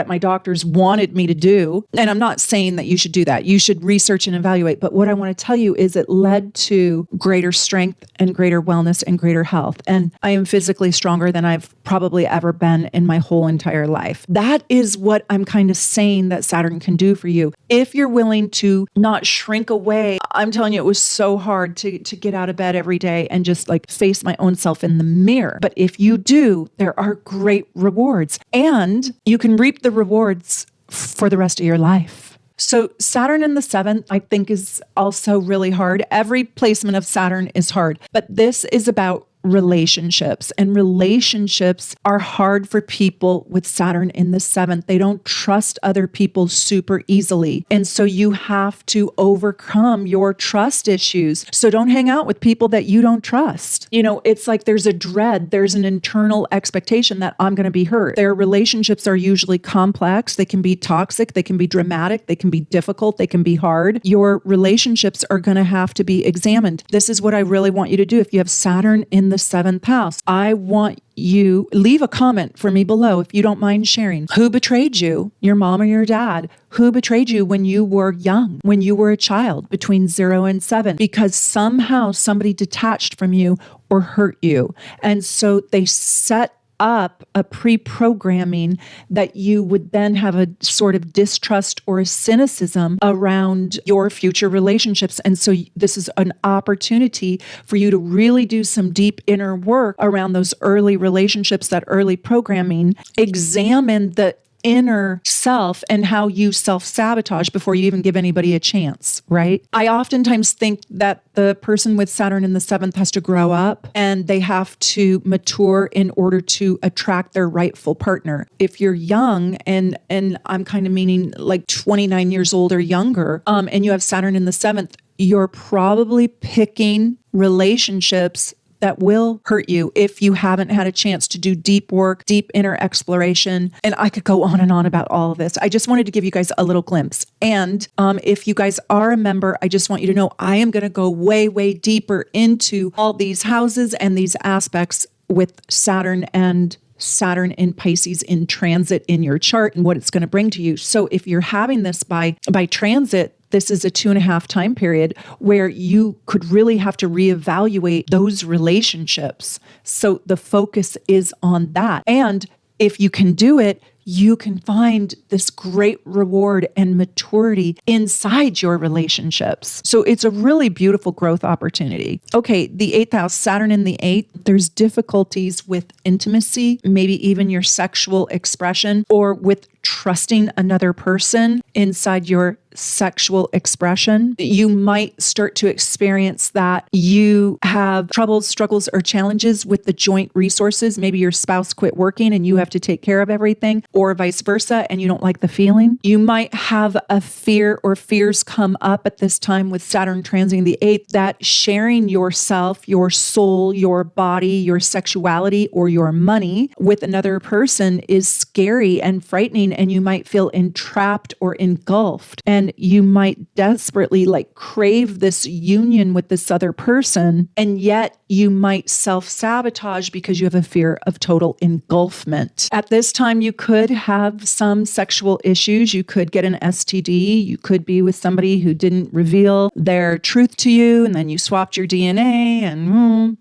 my doctors wanted me to do. And I'm not saying that you should do that. You should research and evaluate. But what I want to tell you is it led to greater strength and greater wellness and greater health. And I am physically stronger than I've probably ever been in my whole entire life. That is what I'm kind of saying that Saturn can do for you. If you're willing to not shrink away, I'm telling you, it was so hard to get out of bed every day and just like face my own self in the mirror. But if you do, there are great rewards, and you can reap the rewards for the rest of your life. So Saturn in the 7th, I think, is also really hard. Every placement of Saturn is hard, but this is about relationships, and relationships are hard for people with Saturn in the 7th. They don't trust other people super easily. And so you have to overcome your trust issues. So don't hang out with people that you don't trust. You know, it's like there's a dread, there's an internal expectation that I'm going to be hurt. Their relationships are usually complex. They can be toxic. They can be dramatic. They can be difficult. They can be hard. Your relationships are going to have to be examined. This is what I really want you to do. If you have Saturn in the 7th house, I want you, leave a comment for me below if you don't mind sharing. Who betrayed you? Your mom or your dad? Who betrayed you when you were young, when you were a child between 0 and 7? Because somehow somebody detached from you or hurt you. And so they set up a pre-programming that you would then have a sort of distrust or a cynicism around your future relationships. And so this is an opportunity for you to really do some deep inner work around those early relationships, that early programming. Examine the inner self and how you self-sabotage before you even give anybody a chance, right? I oftentimes think that the person with Saturn in the 7th has to grow up and they have to mature in order to attract their rightful partner. If you're young, and I'm kind of meaning like 29 years old or younger, and you have Saturn in the 7th, you're probably picking relationships that will hurt you if you haven't had a chance to do deep work, deep inner exploration. And I could go on and on about all of this. I just wanted to give you guys a little glimpse. And if you guys are a member, I just want you to know I am going to go way, way deeper into all these houses and these aspects with Saturn and Saturn in Pisces in transit in your chart and what it's going to bring to you. So if you're having this by transit, this is a 2.5 time period where you could really have to reevaluate those relationships. So the focus is on that. And if you can do it, you can find this great reward and maturity inside your relationships. So it's a really beautiful growth opportunity. Okay, the 8th house, Saturn in the 8th, there's difficulties with intimacy, maybe even your sexual expression, or with trusting another person inside your sexual expression. You might start to experience that you have troubles, struggles, or challenges with the joint resources. Maybe your spouse quit working and you have to take care of everything, or vice versa, and you don't like the feeling. You might have a fear or fears come up at this time with Saturn transiting the 8th that sharing yourself, your soul, your body, your sexuality, or your money with another person is scary and frightening, and you might feel entrapped or engulfed. And you might desperately crave this union with this other person, and yet you might self-sabotage because you have a fear of total engulfment. At this time, you could have some sexual issues. You could get an STD. You could be with somebody who didn't reveal their truth to you, and then you swapped your DNA, and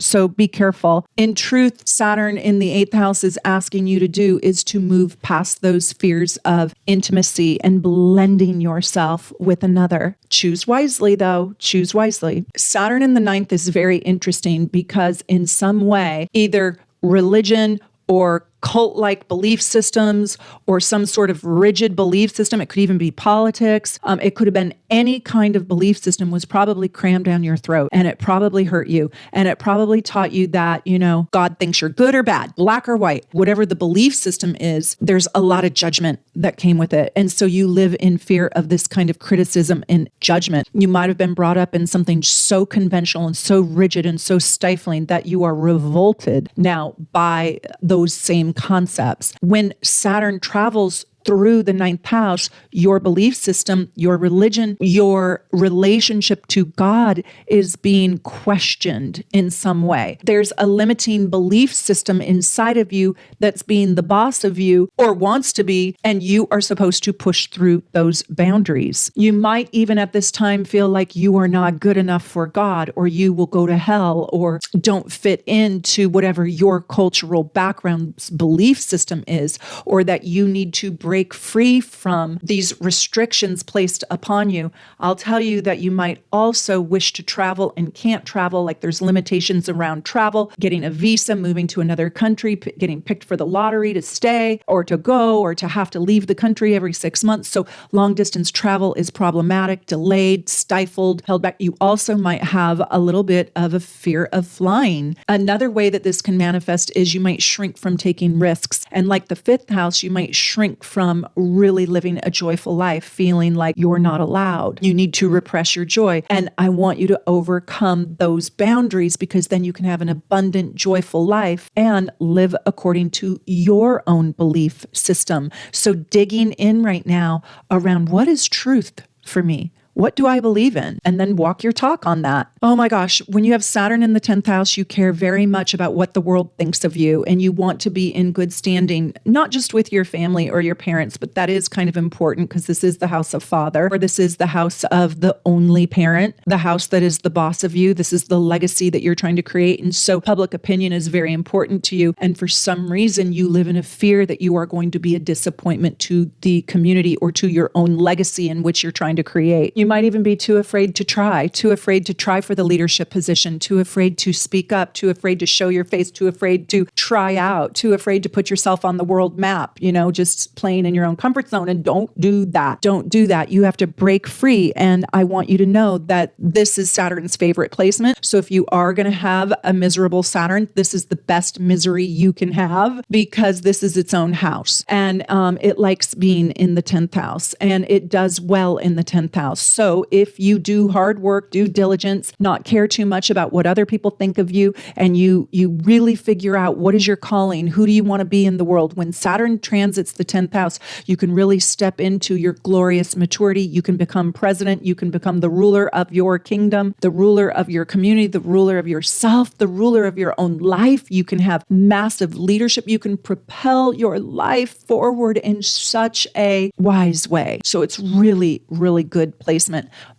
so be careful. In truth, Saturn in the 8th house is asking you to do is to move past those fears of intimacy and blending yourself with another. Choose wisely, though. Choose wisely. Saturn in the 9th is very interesting because in some way, either religion or cult-like belief systems or some sort of rigid belief system. It could even be politics. It could have been any kind of belief system was probably crammed down your throat, and it probably hurt you. And it probably taught you that, God thinks you're good or bad, black or white, whatever the belief system is, there's a lot of judgment that came with it. And so you live in fear of this kind of criticism and judgment. You might have been brought up in something so conventional and so rigid and so stifling that you are revolted now by those same concepts. When Saturn travels through the 9th house, your belief system, your religion, your relationship to God is being questioned in some way. There's a limiting belief system inside of you that's being the boss of you or wants to be, and you are supposed to push through those boundaries. You might even at this time feel like you are not good enough for God, or you will go to hell, or don't fit into whatever your cultural background's belief system is, or that you need to break free from these restrictions placed upon you. I'll tell you that you might also wish to travel and can't travel, like there's limitations around travel, getting a visa, moving to another country, getting picked for the lottery to stay or to go or to have to leave the country every 6 months. So long distance travel is problematic, delayed, stifled, held back. You also might have a little bit of a fear of flying. Another way that this can manifest is you might shrink from taking risks. And like the 5th house, you might shrink from really living a joyful life, feeling like you're not allowed. You need to repress your joy. And I want you to overcome those boundaries, because then you can have an abundant, joyful life and live according to your own belief system. So digging in right now around what is truth for me? What do I believe in? And then walk your talk on that. Oh my gosh, when you have Saturn in the 10th house, you care very much about what the world thinks of you, and you want to be in good standing, not just with your family or your parents, but that is kind of important because this is the house of father, or this is the house of the only parent, the house that is the boss of you. This is the legacy that you're trying to create. And so public opinion is very important to you. And for some reason, you live in a fear that you are going to be a disappointment to the community or to your own legacy in which you're trying to create. You might even be too afraid to try for the leadership position, too afraid to speak up, too afraid to show your face, too afraid to try out, too afraid to put yourself on the world map, just playing in your own comfort zone. And don't do that. Don't do that. You have to break free. And I want you to know that this is Saturn's favorite placement. So if you are going to have a miserable Saturn, this is the best misery you can have because this is its own house. And it likes being in the 10th house, and it does well in the 10th house. So if you do hard work, due diligence, not care too much about what other people think of you, and you really figure out what is your calling, who do you want to be in the world? When Saturn transits the 10th house, you can really step into your glorious maturity. You can become president. You can become the ruler of your kingdom, the ruler of your community, the ruler of yourself, the ruler of your own life. You can have massive leadership. You can propel your life forward in such a wise way. So it's really, really good placement,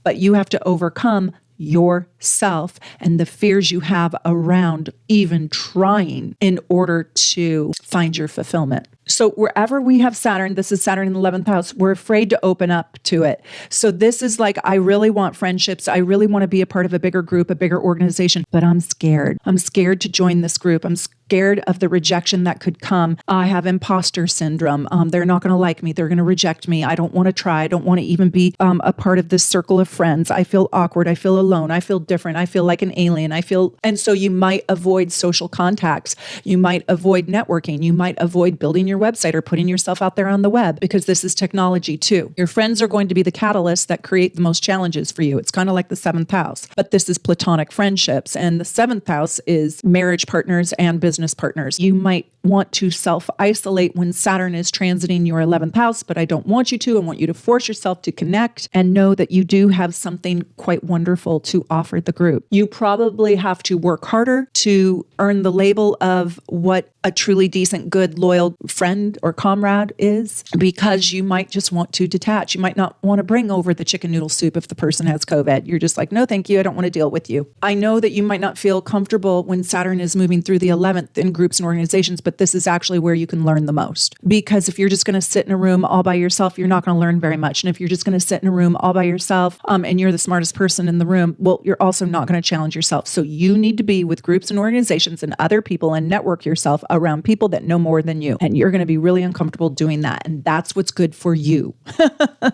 but you have to overcome yourself and the fears you have around even trying in order to find your fulfillment. So wherever we have Saturn, this is Saturn in the 11th house, we're afraid to open up to it. So this is like, I really want friendships. I really want to be a part of a bigger group, a bigger organization, but I'm scared. I'm scared to join this group. I'm scared of the rejection that could come. I have imposter syndrome. They're not going to like me. They're going to reject me. I don't want to try. I don't want to even be a part of this circle of friends. I feel awkward. I feel alone. I feel different. I feel like an alien. And so you might avoid social contacts. You might avoid networking. You might avoid building your website or putting yourself out there on the web because this is technology too. Your friends are going to be the catalysts that create the most challenges for you. It's kind of like the 7th house, but this is platonic friendships. And the 7th house is marriage partners and business partners. You might want to self-isolate when Saturn is transiting your 11th house, but I don't want you to. I want you to force yourself to connect and know that you do have something quite wonderful to offer the group. You probably have to work harder to earn the label of what a truly decent, good, loyal friend or comrade is, because you might just want to detach. You might not want to bring over the chicken noodle soup if the person has COVID. You're just like, no, thank you. I don't want to deal with you. I know that you might not feel comfortable when Saturn is moving through the 11th in groups and organizations, but this is actually where you can learn the most. Because if you're just going to sit in a room all by yourself, you're not going to learn very much. And if you're just going to sit in a room all by yourself, and you're the smartest person in the room, well, you're also not going to challenge yourself. So you need to be with groups and organizations and other people and network yourself around people that know more than you. And you're going to be really uncomfortable doing that. And that's what's good for you.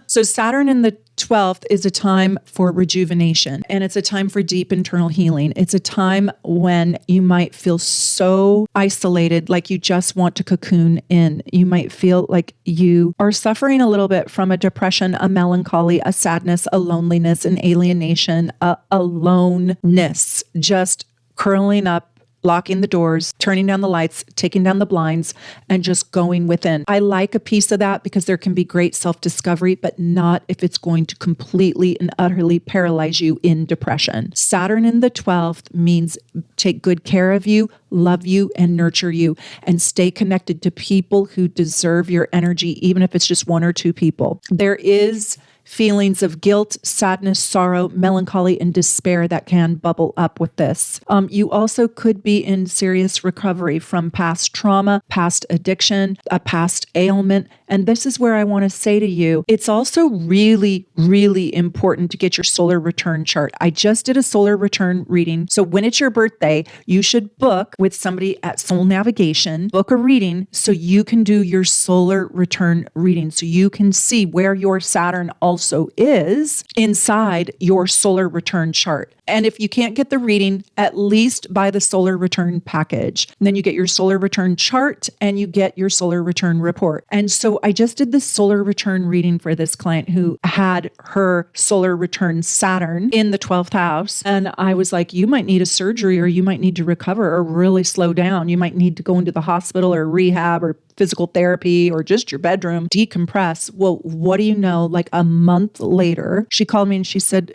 So Saturn in the 12th is a time for rejuvenation, and it's a time for deep internal healing. It's a time when you might feel so isolated, like you just want to cocoon in. You might feel like you are suffering a little bit from a depression, a melancholy, a sadness, a loneliness, an alienation, a aloneness, just curling up, locking the doors, turning down the lights, taking down the blinds, and just going within. I like a piece of that because there can be great self-discovery, but not if it's going to completely and utterly paralyze you in depression. Saturn in the 12th means take good care of you, love you, and nurture you, and stay connected to people who deserve your energy, even if it's just one or two people. There is feelings of guilt, sadness, sorrow, melancholy, and despair that can bubble up with this. You also could be in serious recovery from past trauma, past addiction, a past ailment. And this is where I want to say to you, it's also really, really important to get your solar return chart. I just did a solar return reading. So when it's your birthday, you should book with somebody at Soul Navigation, book a reading so you can do your solar return reading, so you can see where your Saturn also is inside your solar return chart. And if you can't get the reading, at least buy the solar return package. And then you get your solar return chart and you get your solar return report. And so I just did this solar return reading for this client who had her solar return Saturn in the 12th house. And I was like, you might need a surgery, or you might need to recover or really slow down. You might need to go into the hospital or rehab or physical therapy or just your bedroom, decompress. Well, what do you know? Like a month later, she called me and she said,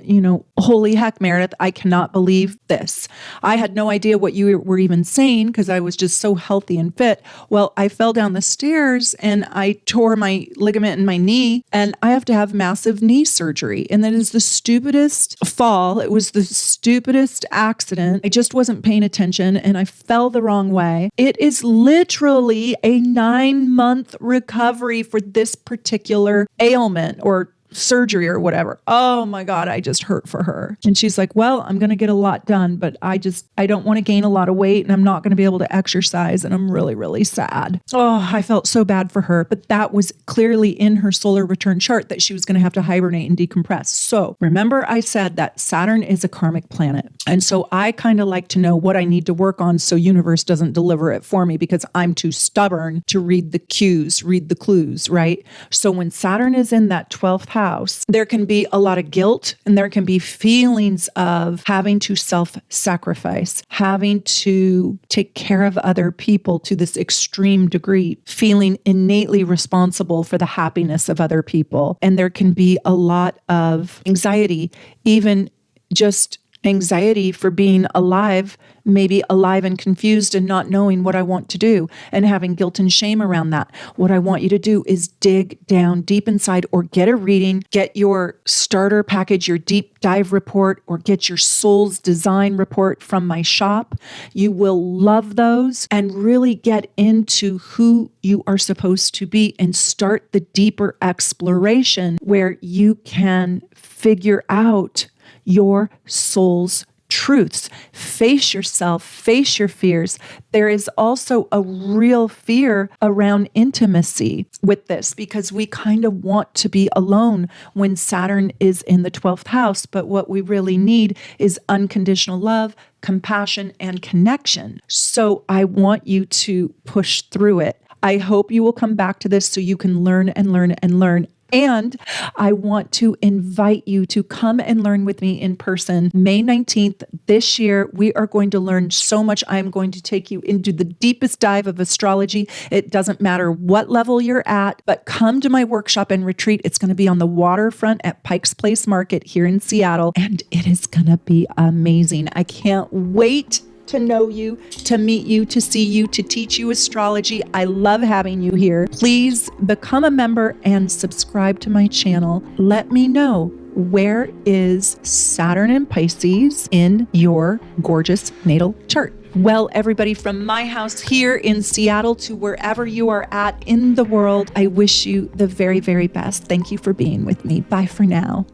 holy heck, Meredith, I cannot believe this. I had no idea what you were even saying because I was just so healthy and fit. Well, I fell down the stairs and I tore my ligament in my knee and I have to have massive knee surgery. And that is the stupidest fall. It was the stupidest accident. I just wasn't paying attention and I fell the wrong way. It is literally a 9-month recovery for this particular ailment or surgery or whatever. Oh my God, I just hurt for her. And she's like, well, I'm going to get a lot done, but I don't want to gain a lot of weight and I'm not going to be able to exercise. And I'm really, really sad. Oh, I felt so bad for her, but that was clearly in her solar return chart that she was going to have to hibernate and decompress. So remember I said that Saturn is a karmic planet. And so I kind of like to know what I need to work on so universe doesn't deliver it for me because I'm too stubborn to read the cues, read the clues, right? So when Saturn is in that 12th house, there can be a lot of guilt and there can be feelings of having to self-sacrifice, having to take care of other people to this extreme degree, feeling innately responsible for the happiness of other people. And there can be a lot of anxiety, even just anxiety for being alive, maybe alive and confused and not knowing what I want to do and having guilt and shame around that. What I want you to do is dig down deep inside or get a reading, get your starter package, your deep dive report, or get your soul's design report from my shop. You will love those and really get into who you are supposed to be and start the deeper exploration where you can figure out your soul's truths. Face yourself, face your fears. There is also a real fear around intimacy with this because we kind of want to be alone when Saturn is in the 12th house. But what we really need is unconditional love, compassion, and connection. So I want you to push through it. I hope you will come back to this so you can learn and learn and learn. And I want to invite you to come and learn with me in person May 19th this year. We are going to learn so much. I'm going to take you into the deepest dive of astrology. It doesn't matter what level you're at, but come to my workshop and retreat. It's going to be on the waterfront at Pike's Place Market here in Seattle, and it is going to be amazing. I can't wait to know you, to meet you, to see you, to teach you astrology. I love having you here. Please become a member and subscribe to my channel. Let me know, where is Saturn in Pisces in your gorgeous natal chart? Well, everybody, from my house here in Seattle to wherever you are at in the world, I wish you the very, very best. Thank you for being with me. Bye for now.